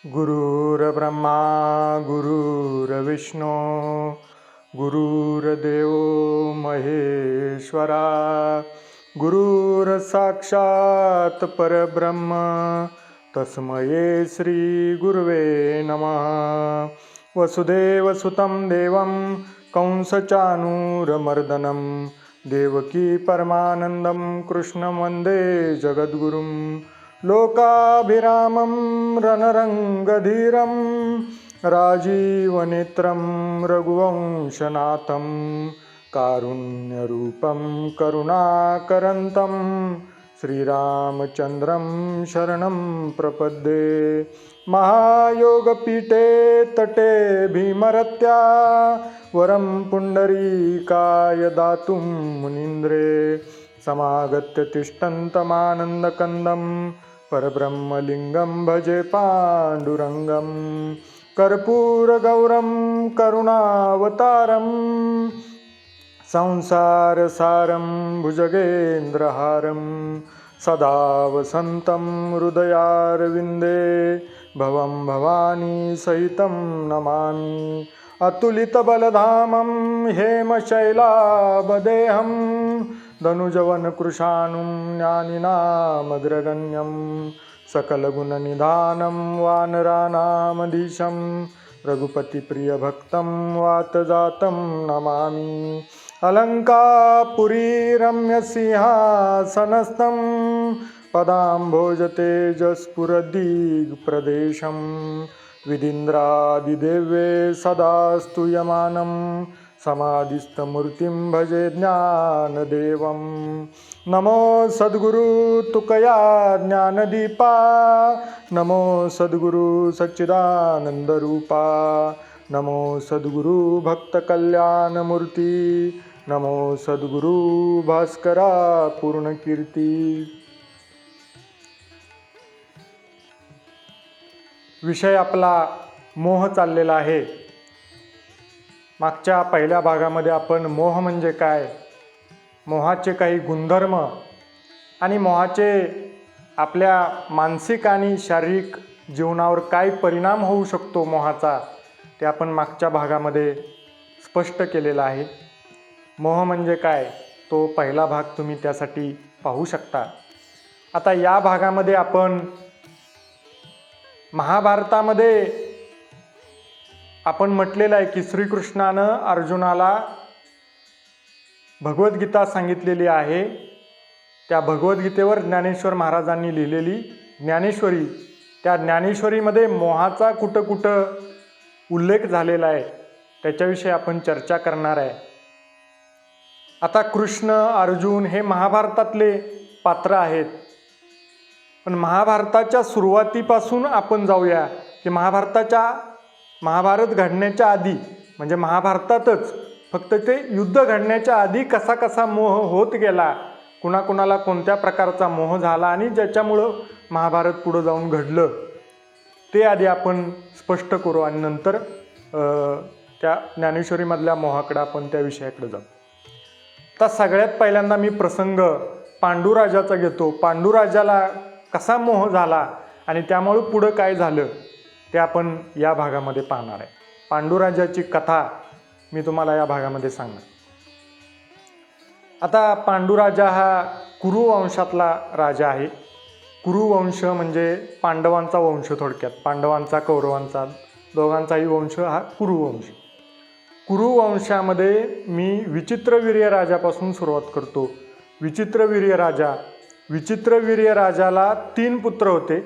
गुरुर्ब्रह्मा गुरुर्विष्णू गुरुर्देव महेश्वरा गुरुर्साक्षात् परब्रह्म तस्मै श्री गुरुवे नमः। वसुदेवसुतं देवं कंसचाणूरमर्दनं देवकी परमानन्दं कृष्णं वन्दे जगद्गुरुं। लोकाभिरामं रणरङ्गधीरं राजीवनेत्रं रघुवंशनाथं कारुण्यरूपं करुणाकरन्तं श्रीरामचन्द्रं शरणं प्रपद्ये। महायोगपीठे तटे भीमरत्या वरं पुण्डरीकाय दातुं मुनीन्द्रे समागत्य तिष्ठन्तमानन्दकन्दं परब्रह्मलिङ्गं भजे पाण्डुरङ्गं। कर्पूरगौरं करुणावतारं संसारसारं भुजगेन्द्रहारं सदा वसन्तं हृदयारविन्दे भवं भवानी सहितं नमामि। अतुलितबलधामं हेमशैलाभदेहं धनुजवनकृशानुं ज्ञानिनामग्रगण्यं सकलगुणनिधानं वानराणामधीशं रघुपतिप्रियभक्तं वातजातं नमामि। अलङ्कापुरीरम्यसिंहासनस्थं पदाम्भोजतेजस्फुरद्दिग्प्रदेशं विदीन्द्रादिदेव्ये सदा स्तूयमानं समाधिस्थमूर्तिं भजे ज्ञानदेवं। नमो सद्गुरु तुकया ज्ञानदीपा नमो सद्गुरु सच्चिदानन्दरूपा नमो सद्गुरु भक्तकल्याणमूर्ती नमो सद्गुरु भास्करा पूर्णकीर्ती। विषय आपला मोह चाललेला आहे। मागच्या पहिल्या भागामध्ये आपण मोह म्हणजे काय, मोहाचे काही गुणधर्म आणि मोहाचे आपल्या मानसिक आणि शारीरिक जीवनावर काय परिणाम होऊ शकतो मोहाचा, ते आपण मागच्या भागामध्ये स्पष्ट केलेला आहे। मोह म्हणजे काय तो पहिला भाग तुम्ही त्यासाठी पाहू शकता। आता या भागामध्ये आपण महाभारतामध्ये आपण म्हटलेलं आहे की श्रीकृष्णानं अर्जुनाला भगवद्गीता सांगितलेली आहे। त्या भगवद्गीतेवर ज्ञानेश्वर महाराजांनी लिहिलेली ज्ञानेश्वरी, त्या ज्ञानेश्वरीमध्ये मोहाचा कुठं कुठं उल्लेख झालेला आहे त्याच्याविषयी आपण चर्चा करणार आहे। आता कृष्ण अर्जुन हे महाभारतातले पात्र आहेत, पण महाभारताच्या सुरुवातीपासून आपण जाऊया की महाभारत घडण्याच्या आधी म्हणजे महाभारतातच फक्त ते युद्ध घडण्याच्या आधी कसा कसा मोह होत गेला, कुणाकुणाला कोणत्या प्रकारचा मोह झाला आणि ज्याच्यामुळं महाभारत पुढं जाऊन घडलं ते आधी आपण स्पष्ट करू आणि नंतर त्या ज्ञानेश्वरीमधल्या मोहाकडे आपण त्या विषयाकडे जाऊ। आता सगळ्यात पहिल्यांदा मी प्रसंग पांडुराजाचा घेतो। पांडुराजाला कसा मोह झाला आणि त्यामुळे पुढं काय झालं ते आपण या भागामध्ये पाहणार आहे। पांडुराजाची कथा मी तुम्हाला या भागामध्ये सांगणार। आता पांडुराजा हा कुरु वंशातला राजा आहे। कुरु वंश म्हणजे पांडवांचा वंश, थोडक्यात पांडवांचा कौरवांचा दोघांचाही वंश हा कुरु वंश। कुरु वंशामध्ये मी विचित्रवीर्य राजापासून सुरुवात करतो। विचित्रवीर्य राजाला 3 पुत्र होते।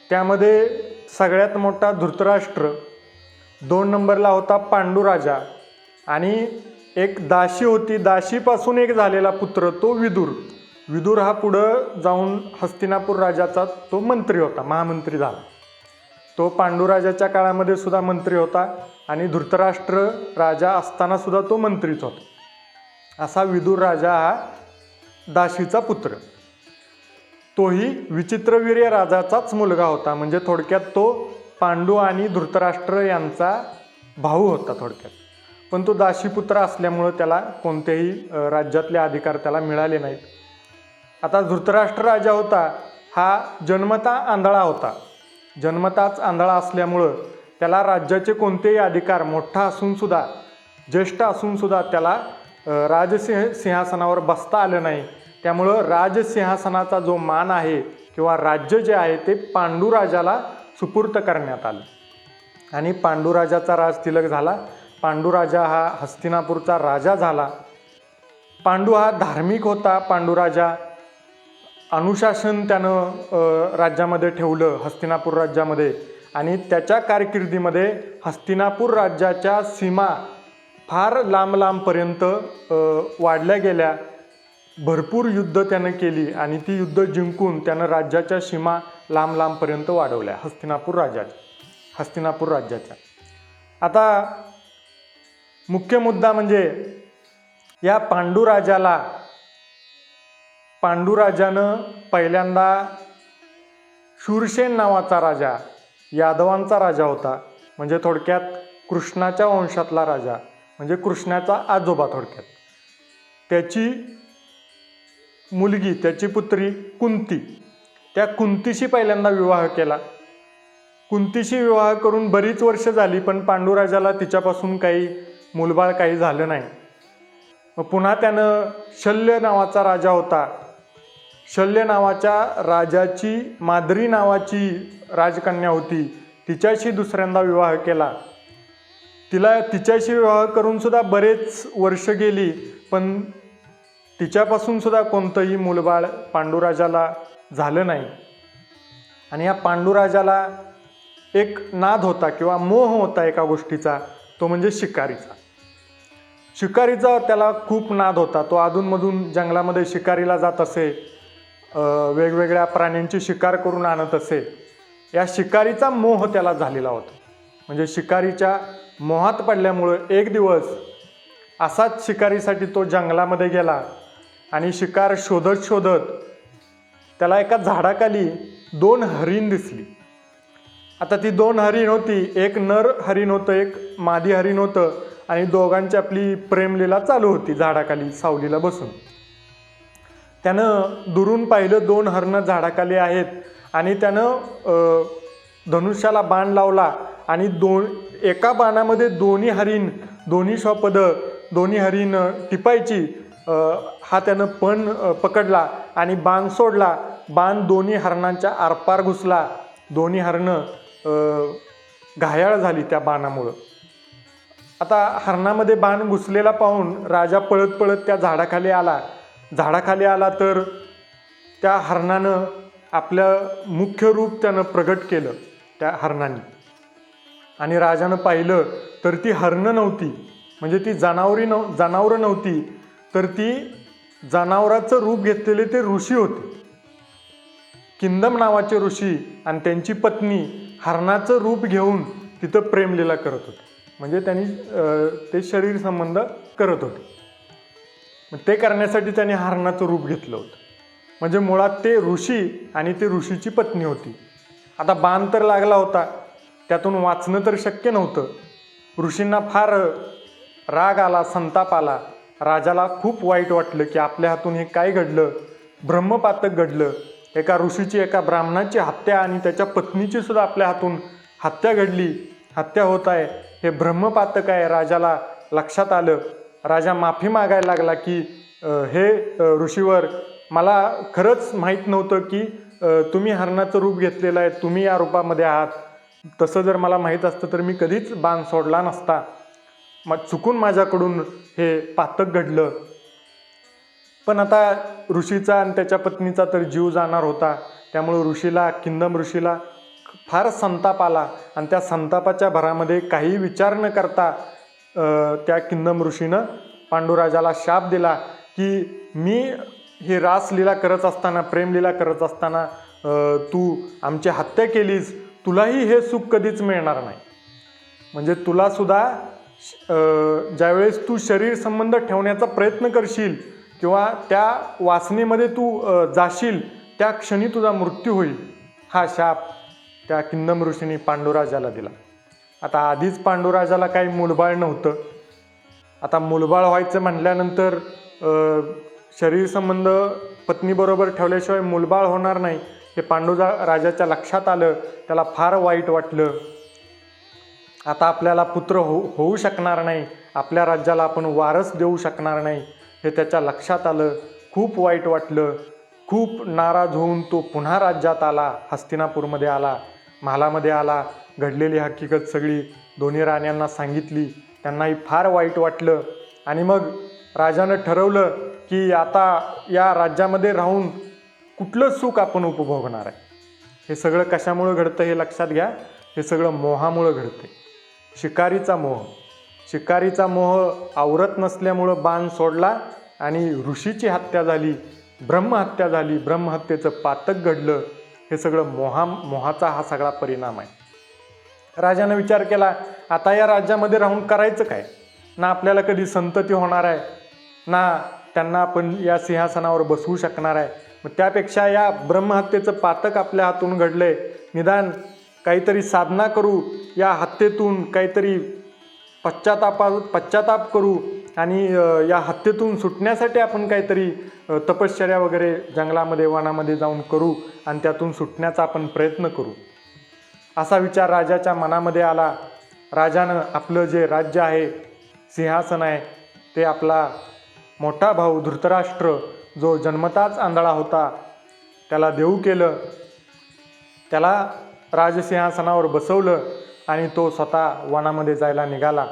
त्यामध्ये सगळ्यात मोठा धृतराष्ट्र, 2 नंबरला होता पांडुराजा आणि एक दासी होती। दासीपासून एक झालेला पुत्र तो विदुर। विदुर हा पुढं जाऊन हस्तिनापूर राजाचा तो मंत्री होता, महामंत्री झाला। तो पांडुराजाच्या काळामध्ये सुद्धा मंत्री होता आणि धृतराष्ट्र राजा असताना सुद्धा तो मंत्रीच होता। असा विदुर राजा हा दासीचा पुत्र। तोही विचित्रवीर्य राजाचाच मुलगा होता, म्हणजे थोडक्यात तो पांडू आणि धृतराष्ट्र यांचा भाऊ होता थोडक्यात। पण तो दासीपुत्र असल्यामुळे त्याला कोणतेही राज्यातले अधिकार त्याला मिळाले नाहीत। आता धृतराष्ट्र राजा होता हा जन्मता आंधळा होता. जन्मताच आंधळा असल्यामुळं त्याला राज्याचे कोणतेही अधिकार, मोठा असूनसुद्धा, ज्येष्ठ असूनसुद्धा त्याला सिंहासनावर बसता आलं नाही. त्यामुळं राजसिंहासनाचा जो मान आहे किंवा राज्य जे आहे ते पांडुराजाला सुपूर्त करण्यात आलं आणि पांडुराजाचा राजतिलक झाला. पांडुराजा हा हस्तिनापूरचा राजा झाला. पांडू हा धार्मिक होता. पांडुराजा अनुशासन त्यानं राज्यामध्ये ठेवलं, हस्तिनापूर राज्यामध्ये. आणि त्याच्या कारकिर्दीमध्ये हस्तिनापूर राज्याच्या सीमा फार लांब लांबपर्यंत वाढल्या गेल्या. भरपूर युद्ध त्यानं केली आणि ती युद्ध जिंकून त्यानं राज्याच्या सीमा लांब लांबपर्यंत वाढवल्या हस्तिनापूर राज्याच्या. आता मुख्य मुद्दा म्हणजे या पांडुराजानं पहिल्यांदा शूरसेन नावाचा राजा, यादवांचा राजा होता, म्हणजे थोडक्यात कृष्णाच्या वंशातला राजा, म्हणजे कृष्णाचा आजोबा थोडक्यात. त्याची मुलगी, त्याची पुत्री कुंती, त्या कुंतीशी पहिल्यांदा विवाह केला. कुंतीशी विवाह करून बरीच वर्ष झाली, पण पांडुराजाला तिच्यापासून काही मूलबाळ काही झालं नाही. मग पुन्हा त्यानं शल्य नावाचा राजा होता, शल्य नावाच्या राजाची माद्री नावाची राजकन्या होती, तिच्याशी दुसऱ्यांदा विवाह केला. तिच्याशी विवाह करून सुद्धा बरेच वर्ष गेली, पण तिच्यापासून सुद्धा कोणतंही मूलबाळ पांडुराजाला झालं नाही. आणि या पांडुराजाला एक नाद होता किंवा मोह होता एका गोष्टीचा, तो म्हणजे शिकारीचा. त्याला खूप नाद होता. तो अधूनमधून जंगलामध्ये शिकारीला जात असे, वेगवेगळ्या प्राण्यांची शिकार करून आणत असे. या शिकारीचा मोह त्याला झालेला होता. म्हणजे शिकारीच्या मोहात पडल्यामुळं एक दिवस असाच शिकारीसाठी तो जंगलामध्ये गेला आणि शिकार शोधत शोधत त्याला एका झाडाखाली 2 हरीण दिसली. आता ती 2 हरीण होती, एक नर हरीण होतं, एक मादी हरीण होतं, आणि दोघांची आपली प्रेमलीला चालू होती झाडाखाली सावलीला बसून. त्यानं दुरून पाहिलं 2 हरणं झाडाखाली आहेत आणि त्यानं धनुष्याला बाण लावला आणि एका बाणामध्ये दोन्ही हरीण टिपायची, हा त्यानं पण पकडला आणि बाण सोडला. बाण दोन्ही हरणांच्या आरपार घुसला. दोन्ही हरणं घायाळ झाली त्या बाणामुळं. आता हरणामध्ये बाण घुसलेला पाहून राजा पळत पळत त्या झाडाखाली आला तर त्या हरणानं आपलं मुख्य रूप त्यानं प्रगट केलं त्या हरणाने. आणि राजानं पाहिलं तर ती हरणं नव्हती, म्हणजे ती जनावरं नव्हती, तर ती जनावराचं रूप घेतलेले ते ऋषी होते, किंदम नावाचे ऋषी. आणि त्यांची पत्नी हरणाचं रूप घेऊन तिथं प्रेमलीला करत होते, म्हणजे त्यांनी ते शरीर संबंध करत होते. मग ते करण्यासाठी त्यांनी हरणाचं रूप घेतलं होतं. म्हणजे मुळात ते ऋषी आणि ते ऋषीची पत्नी होती. आता बाण तर लागला होता, त्यातून वाचणं तर शक्य नव्हतं. ऋषींना फार राग आला, संताप आला. राजाला खूप वाईट वाटलं की आपल्या हातून हे काय घडलं, ब्रह्मपातक घडलं. एका ऋषीची, एका ब्राह्मणाची हत्या आणि त्याच्या पत्नीची सुद्धा आपल्या हातून हत्या होत आहे, हे ब्रह्मपातक आहे. राजाला लक्षात आलं. राजा माफी मागायला लागला की हे ऋषीवर, मला खरंच माहीत नव्हतं की तुम्ही हरणाचं रूप घेतलेलं आहे, तुम्ही या रूपामध्ये आहात. तसं जर मला माहीत असतं तर मी कधीच बाण सोडला नसता. मग चुकून माझ्याकडून हे पातक घडलं. पण आता ऋषीचा आणि त्याच्या पत्नीचा तर जीव जाणार होता. त्यामुळे किंदम ऋषीला फार संताप आला आणि त्या संतापाच्या भरामध्ये काही विचार न करता त्या किंदम ऋषीनं पांडुराजाला शाप दिला की मी हे रासलीला करत असताना, प्रेमलीला करत असताना तू आमची हत्या केलीस, तुलाही हे सुख कधीच मिळणार नाही. म्हणजे तुला सुद्धा ज्यावेळेस तू शरीर संबंध ठेवण्याचा प्रयत्न करशील किंवा त्या वासनेमध्ये तू जाशील, त्या क्षणी तुझा मृत्यू होईल. हा शाप त्या किंदम ऋषींनी पांडुराजाला दिला. आता आधीच पांडुराजाला काही मूलबाळ नव्हतं. आता मूलबाळ व्हायचं म्हटल्यानंतर शरीर संबंध पत्नीबरोबर ठेवल्याशिवाय मूलबाळ होणार नाही हे राजाच्या लक्षात आलं. त्याला फार वाईट वाटलं. आता आपल्याला पुत्र होऊ शकणार नाही, आपल्या राज्याला आपण वारस देऊ शकणार नाही हे त्याच्या लक्षात आलं. खूप वाईट वाटलं. खूप नाराज होऊन तो पुन्हा राज्यात आला, हस्तिनापूरमध्ये आला, महालामध्ये आला. घडलेली हकीकत सगळी दोन्ही राण्यांना सांगितली. त्यांनाही फार वाईट वाटलं. आणि मग राजानं ठरवलं की आता या राज्यामध्ये राहून कुठलं सुख आपण उपभोगणार आहे. हे सगळं कशामुळं घडतं हे लक्षात घ्या. हे सगळं मोहामुळं घडते. शिकारीचा मोह. शिकारीचा मोह आवरत नसल्यामुळं बाण सोडला आणि ऋषीची हत्या झाली, ब्रह्महत्या झाली, ब्रह्महत्येचं पातक घडलं. हे सगळं मोहाचा हा सगळा परिणाम आहे. राजानं विचार केला, आता या राज्यामध्ये राहून करायचं काय? ना आपल्याला कधी संतती होणार आहे, ना त्यांना आपण या सिंहासनावर बसवू शकणार आहे. मग त्यापेक्षा या ब्रह्महत्येचं पातक आपल्या हातून घडलंय, निदान काहीतरी साधना करू, या हत्येतून काहीतरी पश्चाताप करू आणि या हत्येतून सुटण्यासाठी आपण काहीतरी तपश्चर्या वगैरे जंगलामध्ये वनामध्ये जाऊन करू आणि त्यातून सुटण्याचा आपण प्रयत्न करू. असा विचार राजाच्या मनामध्ये आला. राजानं आपलं जे राज्य आहे, सिंहासन आहे, ते आपला मोठा भाऊ धृतराष्ट्र जो जन्मताच आंधळा होता त्याला देऊ केलं. त्याला राजसिंहासनावर बसवलं आणि तो स्वतः वनामध्ये जायला निघाला.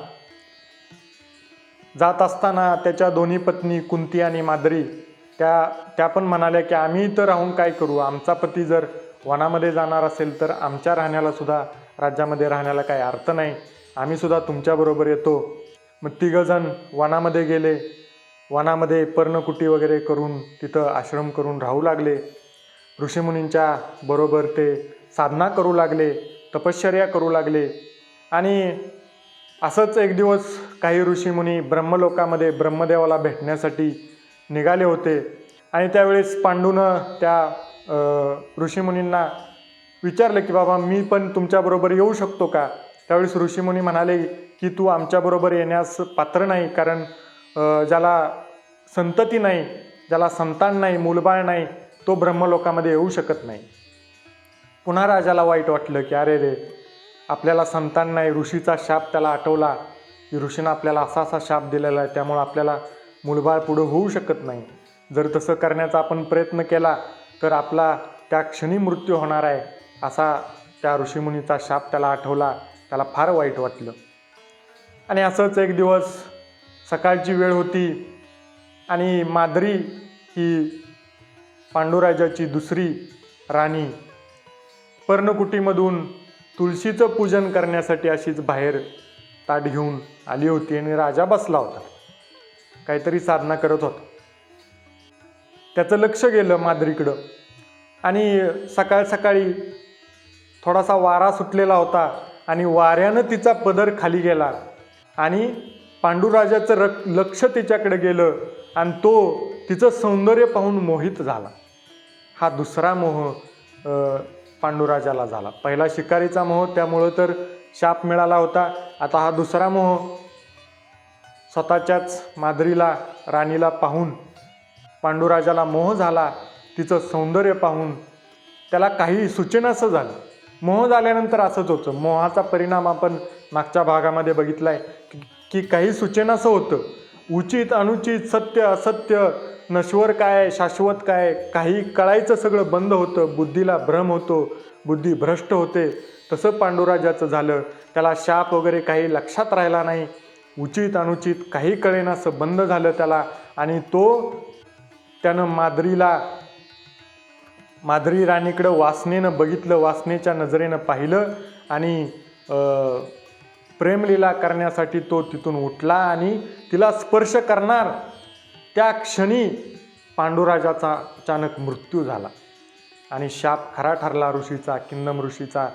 जात असताना त्याच्या दोन्ही पत्नी कुंती आणि माद्री त्या पण म्हणाल्या की आम्ही इथं राहून काय करू? आमचा पती जर वनामध्ये जाणार असेल तर आमच्या राहण्याला सुद्धा, राज्यामध्ये राहण्याला काही अर्थ नाही. आम्ही सुद्धा तुमच्याबरोबर येतो. मग तिघंजण वनामध्ये गेले. वनामध्ये पर्णकुटी वगैरे करून तिथं आश्रम करून राहू लागले. ऋषीमुनींच्या बरोबर ते साधना करू लागले, तपश्चर्या करू लागले. आणि असंच एक दिवस काही ऋषीमुनी ब्रह्मलोकामध्ये ब्रह्मदेवाला भेटण्यासाठी निघाले होते. आणि त्यावेळेस पांडूनं त्या ऋषीमुनींना विचारलं की बाबा मी पण तुमच्याबरोबर येऊ शकतो का? त्यावेळेस ऋषीमुनी म्हणाले की तू आमच्याबरोबर येण्यास पात्र नाही, कारण ज्याला संतती नाही, ज्याला संतान नाही, मूलबाळ नाही, तो ब्रह्मलोकामध्ये येऊ शकत नाही. पुन्हा राजाला वाईट वाटलं की अरे रे, आपल्याला संतान नाही. ऋषीचा शाप त्याला आठवला की ऋषीनं आपल्याला असा शाप दिलेला आहे, त्यामुळं आपल्याला मूलबाळ पुढं होऊ शकत नाही. जर तसं करण्याचा आपण प्रयत्न केला तर आपला त्या क्षणी मृत्यू होणार आहे, असा त्या ऋषीमुनीचा शाप त्याला आठवला. त्याला फार वाईट वाटलं. आणि असंच एक दिवस सकाळची वेळ होती आणि माद्री ही पांडुराजाची दुसरी राणी पर्णकुटीमधून तुळशीचं पूजन करण्यासाठी अशीच बाहेर ताट घेऊन आली होती. आणि राजा बसला होता, काहीतरी साधना करत होता. त्याचं लक्ष गेलं माद्रीकडं. आणि सकाळ सकाळी थोडासा वारा सुटलेला होता आणि वाऱ्यानं तिचा पदर खाली गेला आणि पांडुराजाचं लक्ष तिच्याकडे गेलं आणि तो तिचं सौंदर्य पाहून मोहित झाला. हा दुसरा मोह पांडुराजाला झाला. पहिला शिकारीचा मोह, त्यामुळं तर शाप मिळाला होता. आता हा दुसरा मोह स्वतःच्याच माद्रीला, राणीला पाहून पांडुराजाला मोह झाला. तिचं सौंदर्य पाहून त्याला काही सुचेनासं झालं. मोह झाल्यानंतर असंच होतं. मोहाचा परिणाम आपण मागच्या भागामध्ये बघितला आहे की काही सुचेनासं होतं. उचित अनुचित, सत्य असत्य, नश्वर काय शाश्वत काय, काही कळायचं सगळं बंद होतं. बुद्धीला भ्रम होतो, बुद्धी भ्रष्ट होते. तसं पांडुराजाचं झालं. त्याला शाप वगैरे काही लक्षात राहिला नाही. उचित अनुचित काही कळेनासं बंद झालं त्याला. आणि त्यानं माद्री राणीकडं वासनेनं बघितलं, वासनेच्या नजरेनं पाहिलं आणि प्रेमलीला करण्यासाठी तो तिथून उठला आणि तिला स्पर्श करणार त्या क्षणी पांडुराजाचा अचानक मृत्यू झाला. आणि शाप खरा ठरला ऋषीचा, किंदम ऋषीचा,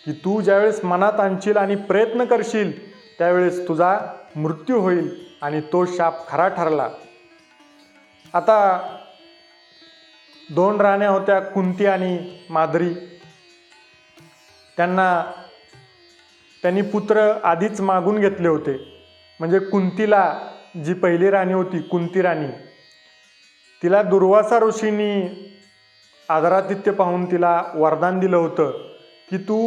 की तू ज्यावेळेस मनात आणशील आणि प्रयत्न करशील त्यावेळेस तुझा मृत्यू होईल. आणि तो शाप खरा ठरला. आता 2 राण्या होत्या, कुंती आणि माद्री. त्यांनी पुत्र आधीच मागून घेतले होते. म्हणजे कुंतीला, जी पहिली राणी होती कुंती राणी, तिला दुर्वासा ऋषींनी आदरातिथ्य पाहून तिला वरदान दिलं होतं की तू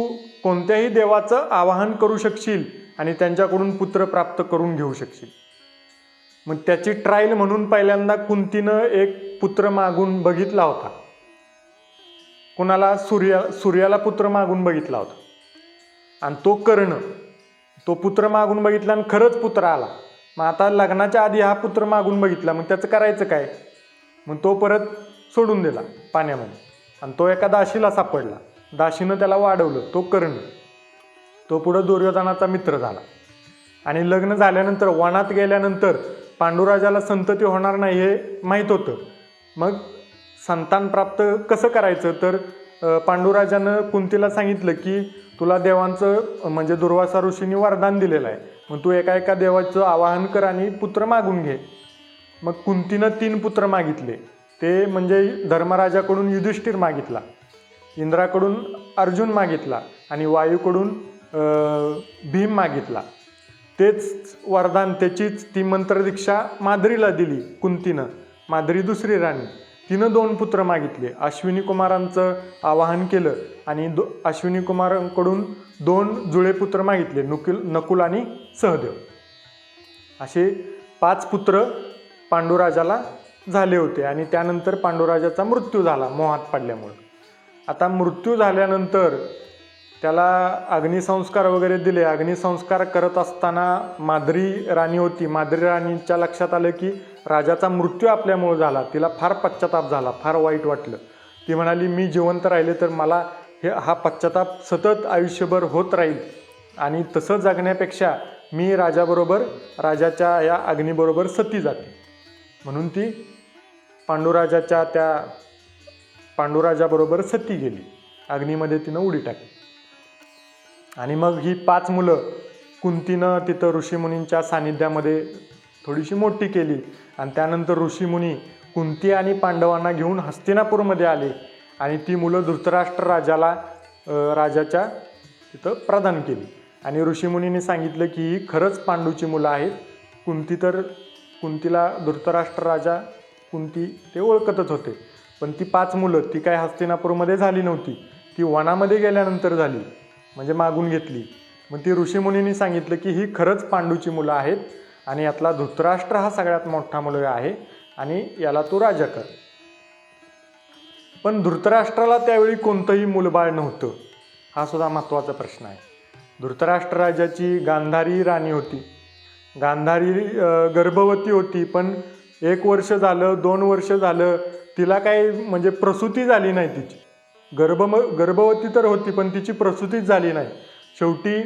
कोणत्याही देवाचं आवाहन करू शकशील आणि त्यांच्याकडून पुत्र प्राप्त करून घेऊ शकशील. मग त्याची ट्रायल म्हणून पहिल्यांदा कुंतीनं एक पुत्र मागून बघितला होता. कुणाला? सूर्याला पुत्र मागून बघितला होता. आणि तो कर्ण, तो पुत्र मागून बघितला आणि खरंच पुत्र आला. मग आता लग्नाच्या आधी हा पुत्र मागून बघितला, मग त्याचं करायचं काय? मग तो परत सोडून दिला पाण्यामध्ये आणि तो एका दाशीला सापडला. दाशीनं त्याला वाढवलं. तो कर्ण, तो पुढं दुर्योधनाचा मित्र झाला. आणि लग्न झाल्यानंतर वनात गेल्यानंतर पांडुराजाला संतती होणार नाही हे माहीत होतं. मग संतान प्राप्त कसं करायचं? तर पांडुराजानं कुंतीला सांगितलं की तुला देवांचं म्हणजे दुर्वासा ऋषींनी वरदान दिलेलं आहे, मग तू एका एका देवाचं आवाहन कर आणि पुत्र मागून घे. मग कुंतीनं 3 पुत्र मागितले. ते म्हणजे धर्मराजाकडून युधिष्ठिर मागितला, इंद्राकडून अर्जुन मागितला आणि वायूकडून भीम मागितला. तेच वरदान, त्याचीच ती मंत्रदीक्षा माद्रीला दिली कुंतीनं. माद्री दुसरी राणी, तिनं 2 पुत्र मागितले. अश्विनी कुमारांचं आवाहन केलं आणि अश्विनी कुमारांकडून 2 जुळे पुत्र मागितले, नकुल आणि सहदेव. असे 5 पुत्र पांडुराजाला झाले होते. आणि त्यानंतर पांडुराजाचा मृत्यू झाला मोहात पडल्यामुळं. आता मृत्यू झाल्यानंतर त्याला अग्निसंस्कार वगैरे दिले. अग्निसंस्कार करत असताना माद्री राणी होती. माद्री राणीच्या लक्षात आलं की राजाचा मृत्यू आपल्यामुळे झाला. तिला फार पश्चाताप झाला, फार वाईट वाटलं. ती म्हणाली मी जिवंत राहिले तर मला हा पश्चाताप सतत आयुष्यभर होत राहील आणि तसं जगण्यापेक्षा मी राजाबरोबर, राजाच्या या अग्नीबरोबर सती जाते. म्हणून ती पांडुराजाबरोबर सती गेली. अग्नीमध्ये तिनं उडी टाकली. आणि मग ही 5 मुलं कुंतीनं तिथं ऋषीमुनींच्या सानिध्यामध्ये थोडीशी मोठी केली. आणि त्यानंतर ऋषीमुनी कुंती आणि पांडवांना घेऊन हस्तिनापूरमध्ये आले आणि ती मुलं धृतराष्ट्र राजाच्या तिथं प्रदान केली. आणि ऋषीमुनींनी सांगितलं की ही खरंच पांडूची मुलं आहेत. कुंतीला धृतराष्ट्र राजा कुंती ते ओळखतच होते. पण ती 5 मुलं ती काय हस्तिनापूरमध्ये झाली नव्हती, ती वनामध्ये गेल्यानंतर झाली, म्हणजे मागून घेतली. मग ती ऋषीमुनींनी सांगितलं की ही खरंच पांडूची मुलं आहेत आणि यातला धृतराष्ट्र हा सगळ्यात मोठा मुलगा आहे आणि याला तू राजा कर. पण धृतराष्ट्राला त्यावेळी कोणतंही मूलबाळ नव्हतं. हा सुद्धा महत्त्वाचा प्रश्न आहे. धृतराष्ट्र राजाची गांधारी राणी होती. गांधारी गर्भवती होती, पण 1 वर्ष झालं, 2 वर्ष झालं, तिला काही म्हणजे प्रसूती झाली नाही तिची. गर्भवती तर होती पण तिची प्रसूतीच झाली नाही. शेवटी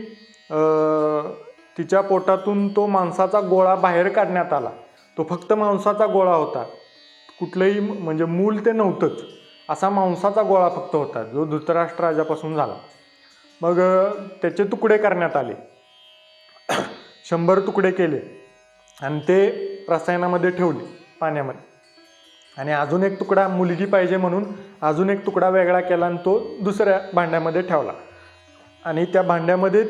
तिच्या पोटातून तो मांसाचा गोळा बाहेर काढण्यात आला. तो फक्त मांसाचा गोळा होता, कुठलंही म्हणजे मूल ते नव्हतंच. असा मांसाचा गोळा फक्त होता जो धृतराष्ट्र राजापासून झाला. मग त्याचे तुकडे करण्यात आले, 100 तुकडे केले आणि ते रसायनामध्ये ठेवले पाण्यामध्ये. आणि अजून एक तुकडा मुलगी पाहिजे म्हणून अजून एक तुकडा वेगळा केला आणि तो दुसऱ्या भांड्यामध्ये ठेवला. आणि त्या भांड्यामध्ये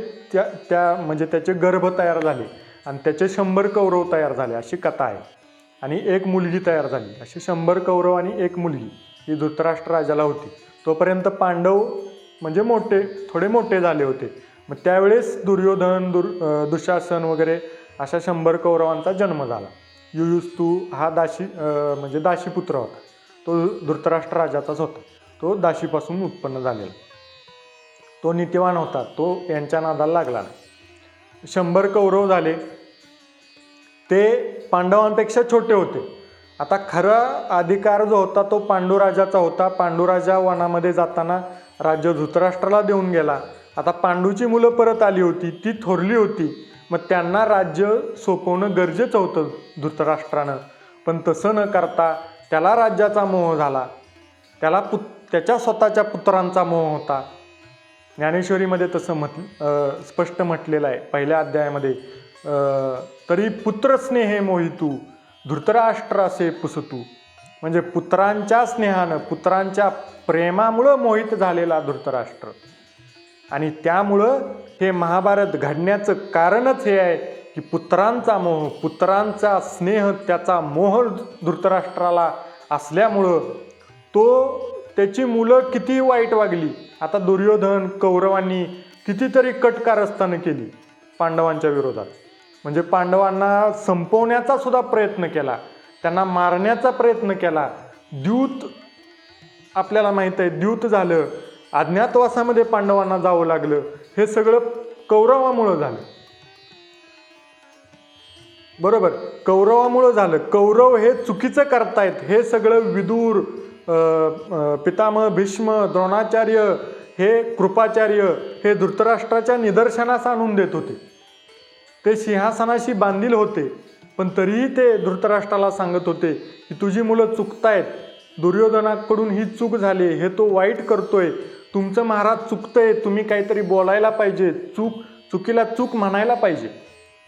त्या म्हणजे त्याचे गर्भ तयार झाले आणि त्याचे 100 कौरव तयार झाले, अशी कथा आहे. आणि एक मुलगी तयार झाली. अशी 100 कौरव आणि एक मुलगी ही धृतराष्ट्र राजाला होती. तोपर्यंत पांडव म्हणजे थोडे मोठे झाले होते. मग त्यावेळेस दुर्योधन, दुःशासन वगैरे अशा 100 कौरवांचा जन्म झाला. युयुस्तू हा म्हणजे दाशीपुत्र होता. तो धृतराष्ट्र राजाचाच होता. तो दाशीपासून उत्पन्न झालेला. तो नीतिवान होता, तो यांच्या नादाला लागला नाही. 100 कौरव झाले, ते पांडवांपेक्षा छोटे होते. आता खरा अधिकार जो होता तो पांडुराजाचा होता. पांडुराजा वनामध्ये जाताना राज्य धृतराष्ट्राला देऊन गेला. आता पांडूची मुलं परत आली होती, ती थोरली होती. मग त्यांना राज्य सोपवणं गरजेचं होतं धृतराष्ट्रानं. पण तसं न करता त्याला राज्याचा मोह झाला. त्याला त्याच्या स्वतःच्या पुत्रांचा मोह होता. ज्ञानेश्वरीमध्ये तसं स्पष्ट म्हटलेलं आहे पहिल्या अध्यायामध्ये. तरी पुत्रस्नेहे मोहितू धृतराष्ट्र असे पुसतू. म्हणजे पुत्रांच्या स्नेहानं, पुत्रांच्या प्रेमामुळं मोहित झालेला धृतराष्ट्र. आणि त्यामुळं हे महाभारत घडण्याचं कारणच हे आहे की पुत्रांचा मोह, पुत्रांचा स्नेह, त्याचा मोह धृतराष्ट्राला असल्यामुळं त्याची मुलं किती वाईट वागली. आता दुर्योधन कौरवांनी कितीतरी कट कारस्थानं केली पांडवांच्या विरोधात, म्हणजे पांडवांना संपवण्याचा सुद्धा प्रयत्न केला, त्यांना मारण्याचा प्रयत्न केला. द्यूत आपल्याला माहीत आहे, द्यूत झालं, अज्ञातवासामध्ये पांडवांना जावं लागलं. हे सगळं कौरवामुळं झालं. बरोबर, कौरवामुळं झालं. कौरव हे चुकीचं करतायत हे सगळं विदूर, पितामह भीष्म, द्रोणाचार्य, हे कृपाचार्य हे धृतराष्ट्राच्या निदर्शनास आणून देत होते. ते सिंहासनाशी बांधील होते, पण तरीही ते धृतराष्ट्राला सांगत होते की तुझी मुलं चुकतायत, दुर्योधनाकडून ही चूक झाली, हे तो वाईट करतोय, तुमचं महाराज चुकतंय, तुम्ही काहीतरी बोलायला पाहिजे, चुकीला चूक म्हणायला पाहिजे.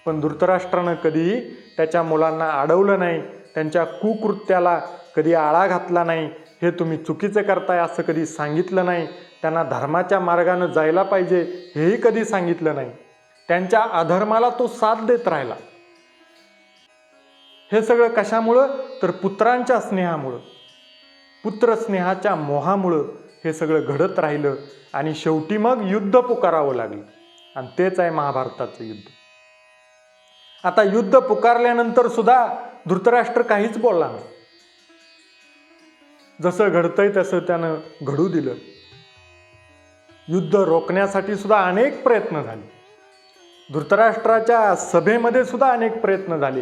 पण धृतराष्ट्रानं कधीही त्याच्या मुलांना अडवलं नाही, त्यांच्या कुकृत्याला कधी आळा घातला नाही. हे तुम्ही चुकीचं करताय असं कधी सांगितलं नाही. त्यांना धर्माच्या मार्गानं जायला पाहिजे हेही कधी सांगितलं नाही. त्यांच्या अधर्माला तो साथ देत राहिला. हे सगळं कशामुळं? तर पुत्रांच्या स्नेहामुळं, पुत्र स्नेहाच्या मोहामुळं हे सगळं घडत राहिलं आणि शेवटी मग युद्ध पुकारावं लागलं, आणि तेच आहे महाभारताचं युद्ध. आता युद्ध पुकारल्यानंतर सुद्धा धृतराष्ट्र काहीच बोलला नाही. जसं घडतंय तसं त्यानं घडू दिलं. युद्ध रोखण्यासाठी सुद्धा अनेक प्रयत्न झाले. धृतराष्ट्राच्या सभेमध्ये सुद्धा अनेक प्रयत्न झाले.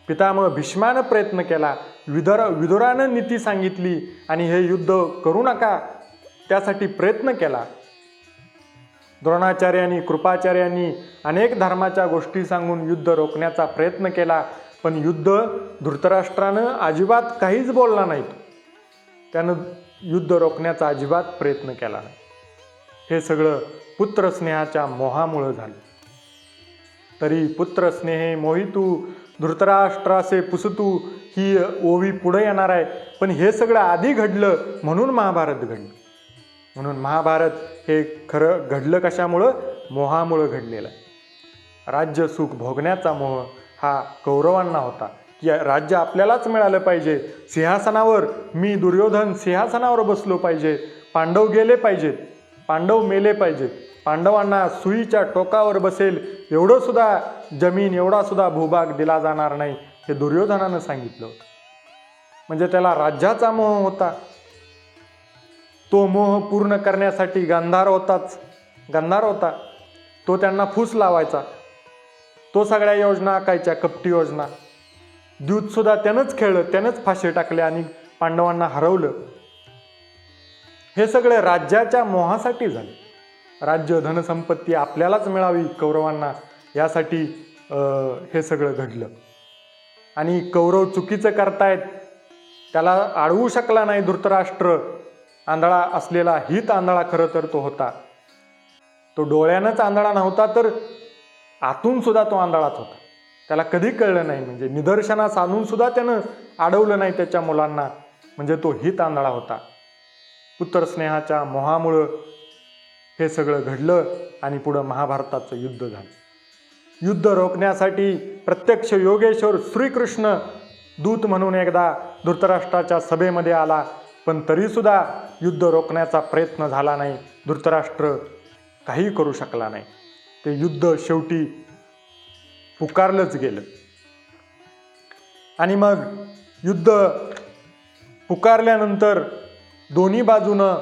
पितामह भीष्मानं प्रयत्न केला, विदुरानं नीती सांगितली आणि हे युद्ध करू नका त्यासाठी प्रयत्न केला. द्रोणाचार्यांनी, कृपाचार्यांनी अनेक धर्माच्या गोष्टी सांगून युद्ध रोखण्याचा प्रयत्न केला, पण युद्ध धृतराष्ट्रानं अजिबात काहीच बोलला नाही. त्यानं युद्ध रोखण्याचा अजिबात प्रयत्न केला नाही. हे सगळं पुत्रस्नेहाच्या मोहामुळं झालं. तरी पुत्रस्नेहे मोहितू धृतराष्ट्रासे पुसतू ही ओवी पुढे येणार आहे. पण हे सगळं आधी घडलं म्हणून महाभारत घडलं. म्हणून महाभारत हे खरं घडलं कशामुळं? मोहामुळं घडलेलं आहे. राज्य सुख भोगण्याचा मोह हा कौरवांना होता की राज्य आपल्यालाच मिळालं पाहिजे, सिंहासनावर मी दुर्योधन सिंहासनावर बसलो पाहिजे, पांडव गेले पाहिजेत, पांडव मेले पाहिजेत, पांडवांना सुईच्या टोकावर बसेल एवढं सुद्धा जमीन, एवढा सुद्धा भूभाग दिला जाणार नाही, हे दुर्योधनानं सांगितलं होतं. म्हणजे त्याला राज्याचा मोह होता. तो मोह पूर्ण करण्यासाठी गांधार होता, तो त्यांना फूस लावायचा, तो सगळ्या योजना आखायच्या, कपटी योजना. द्यूत सुद्धा त्यानंच खेळलं, त्यानंच फाशी टाकले आणि पांडवांना हरवलं. हे सगळे राज्याच्या मोहासाठी झाले. राज्य धनसंपत्ती आपल्यालाच मिळावी कौरवांना, यासाठी हे सगळं घडलं. आणि कौरव चुकीचं करतायत त्याला अडवू शकला नाही धृतराष्ट्र. आंधळा असलेला हित आंधळा खरं तर तो होता. तो डोळ्यानंच आंधळा नव्हता, तर आतून सुद्धा तो आंधळाच होता. त्याला कधी कळलं नाही, म्हणजे निदर्शनास आणून सुद्धा त्यानं अडवलं नाही त्याच्या मुलांना, म्हणजे तो हित आंधळा होता. पुत्रस्नेहाच्या मोहामुळं हे सगळं घडलं आणि पुढं महाभारताचं युद्ध झालं. युद्ध रोखण्यासाठी प्रत्यक्ष योगेश्वर श्रीकृष्ण दूत म्हणून एकदा धृतराष्ट्राच्या सभेमध्ये आला, पण तरीसुद्धा युद्ध रोखण्याचा प्रयत्न झाला नाही. धृतराष्ट्र काही करू शकला नाही. ते युद्ध शेवटी पुकारलंच गेलं. आणि मग युद्ध पुकारल्यानंतर दोन्ही बाजूनं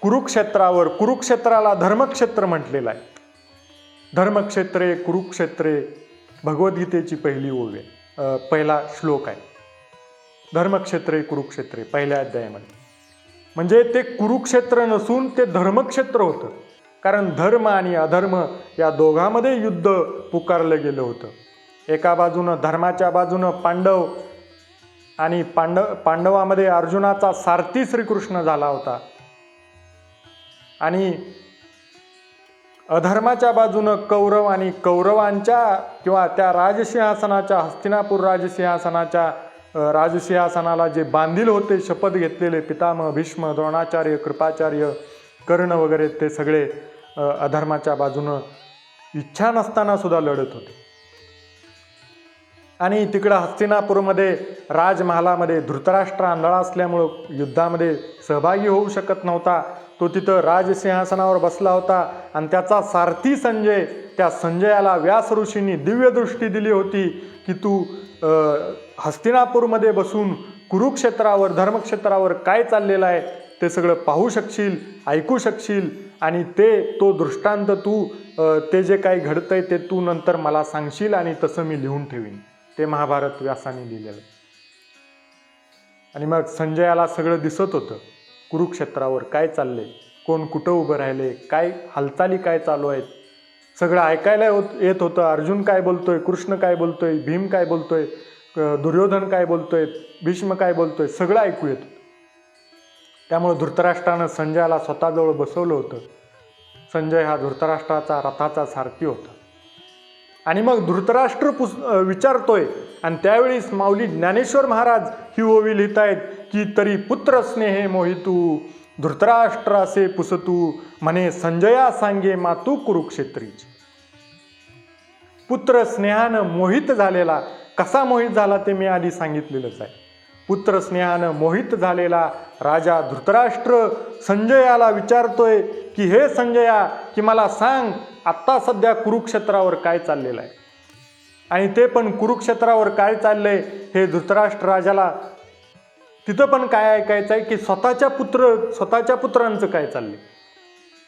कुरुक्षेत्राला धर्मक्षेत्र म्हटलेलं आहे. धर्मक्षेत्रे कुरुक्षेत्रे भगवद्गीतेची पहिली ओवी आहे, पहिला श्लोक आहे. धर्मक्षेत्रे कुरुक्षेत्रे पहिल्या अध्यायामध्ये. म्हणजे ते कुरुक्षेत्र नसून ते धर्मक्षेत्र होतं, कारण धर्म आणि अधर्म या दोघांमध्ये युद्ध पुकारलं गेलं होतं. एका बाजूनं धर्माच्या बाजूनं पांडव आणि पांडवामध्ये अर्जुनाचा सारथी श्रीकृष्ण झाला होता, आणि अधर्माच्या बाजूनं कौरव आणि कौरवांच्या किंवा त्या राजसिंहासनाच्या, हस्तिनापूर राजसिंहासनाला जे बांधील होते, शपथ घेतलेले पितामह भीष्म, द्रोणाचार्य, कृपाचार्य, कर्ण वगैरे, ते सगळे अधर्माच्या बाजूनं इच्छा नसताना सुद्धा लढत होते. आणि तिकडं हस्तिनापूरमध्ये राजमहालामध्ये धृतराष्ट्र आंधळा असल्यामुळं युद्धामध्ये सहभागी होऊ शकत नव्हता. तो तिथं राजसिंहासनावर बसला होता आणि त्याचा सारथी संजय, त्या संजयाला व्यास ऋषींनी दिव्यदृष्टी दिली होती की तू हस्तिनापूरमध्ये बसून कुरुक्षेत्रावर धर्मक्षेत्रावर काय चाललेलं आहे ते सगळं पाहू शकशील, ऐकू शकशील आणि तो दृष्टांत तू ते जे काही घडतंय ते तू नंतर मला सांगशील आणि तसं मी लिहून ठेवीन. ते महाभारत व्यासाने लिहिलेलं. आणि मग संजयाला सगळं दिसत होतं, कुरुक्षेत्रावर काय चाललंय, कोण कुठं उभं राहिले, काय हालचाली काय चालू आहेत, सगळं ऐकायला येत होतं. अर्जुन काय बोलतोय, कृष्ण काय बोलतोय, भीम काय बोलतोय, दुर्योधन काय बोलतोय, भीष्म काय बोलतोय, सगळं ऐकू येत होतं. त्यामुळे धृतराष्ट्रानं संजयाला स्वतःजवळ बसवलं होतं. संजय हा धृतराष्ट्राचा रथाचा सारथी होता. आणि मग धृतराष्ट्र विचारतोय आणि त्यावेळी माऊली ज्ञानेश्वर महाराज ही ओवी लिहितायत की तरी पुत्र स्नेहे मोहितू धृतराष्ट्र असे पुसतू म्हणे संजया सांगे मातू कुरुक्षेत्रीची. पुत्र स्नेहानं मोहित झालेला, कसा मोहित झाला ते मी आधी सांगितलेलंच आहे. पुत्र स्नेहानं मोहित झालेला राजा धृतराष्ट्र संजयाला विचारतोय की हे संजया, की मला सांग आत्ता सध्या कुरुक्षेत्रावर काय चाललेलं आहे. आणि ते पण कुरुक्षेत्रावर काय चाललंय हे धृतराष्ट्र राजाला तिथं पण काय ऐकायचं आहे की स्वतःच्या पुत्रांचं काय चाललंय.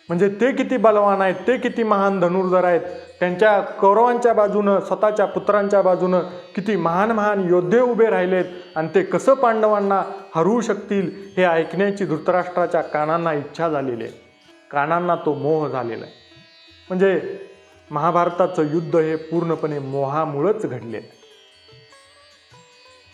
म्हणजे ते किती बलवान आहेत, ते किती महान धनुर्धर आहेत, त्यांच्या कौरवांच्या बाजूनं स्वतःच्या पुत्रांच्या बाजूनं किती महान महान योद्धे उभे राहिलेत आणि ते कसं पांडवांना हरवू शकतील हे ऐकण्याची धृतराष्ट्राच्या कानांना इच्छा झालेली आहे, कानांना तो मोह झालेला आहे. म्हणजे महाभारताचं युद्ध हे पूर्णपणे मोहामुळंच घडले.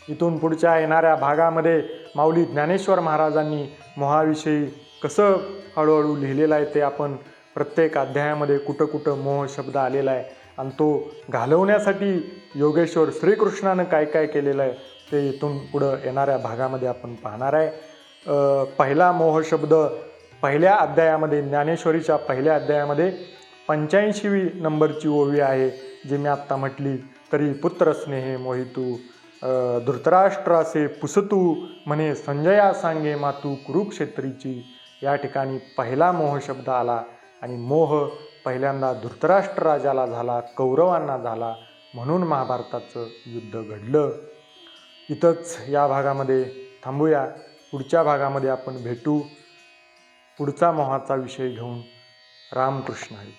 इथून पुढच्या येणाऱ्या भागामध्ये माऊली ज्ञानेश्वर महाराजांनी मोहाविषयी कसं हळूहळू लिहिलेलं आहे ते आपण प्रत्येक अध्यायामध्ये कुठं कुठं मोह शब्द आलेला आहे आणि तो घालवण्यासाठी योगेश्वर श्रीकृष्णानं काय काय केलेलं आहे ते इथून पुढं येणाऱ्या भागामध्ये आपण पाहणार आहे. पहिला मोह शब्द पहिल्या अध्यायामध्ये, ज्ञानेश्वरीच्या पहिल्या अध्यायामध्ये 85वी नंबरची ओवी आहे, जी मी आत्ता म्हटली. तरी पुत्र स्नेहे मोहितू धृतराष्ट्र असे पुसतू म्हणे संजया सांगे मातू कुरुक्षेत्रीची. या ठिकाणी पहिला मोह शब्द आला आणि मोह पहिल्यांदा धृतराष्ट्र राजाला झाला, कौरवांना झाला, म्हणून महाभारताचं युद्ध घडलं. इथंच या भागामध्ये थांबूया. पुढच्या भागामध्ये आपण भेटू पुढचा मोहाचा विषय घेऊन. रामकृष्ण हरी.